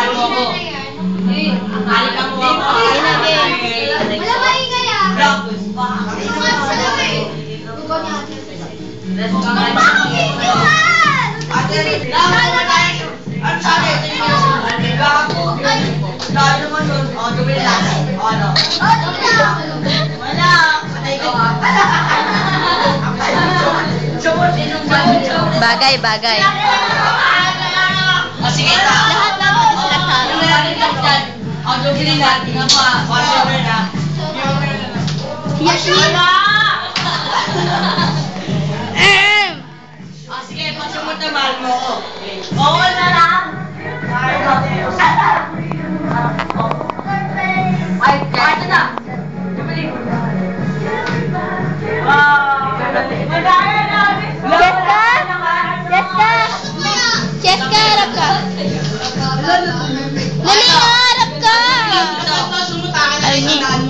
mahal mo ako. Halikan mo ako. Wala maingay ah. Blockers pa. Bakit videohan? Ang sabi, gago. Dahil naman doon, gawin natin. Ano? Wala. Patay ko. Bagay, bagay. Sige, Lahat lang sila ang gawin natin nga pa. Whatever na. Sige, pag sumot na mahal mo ko. Oo na.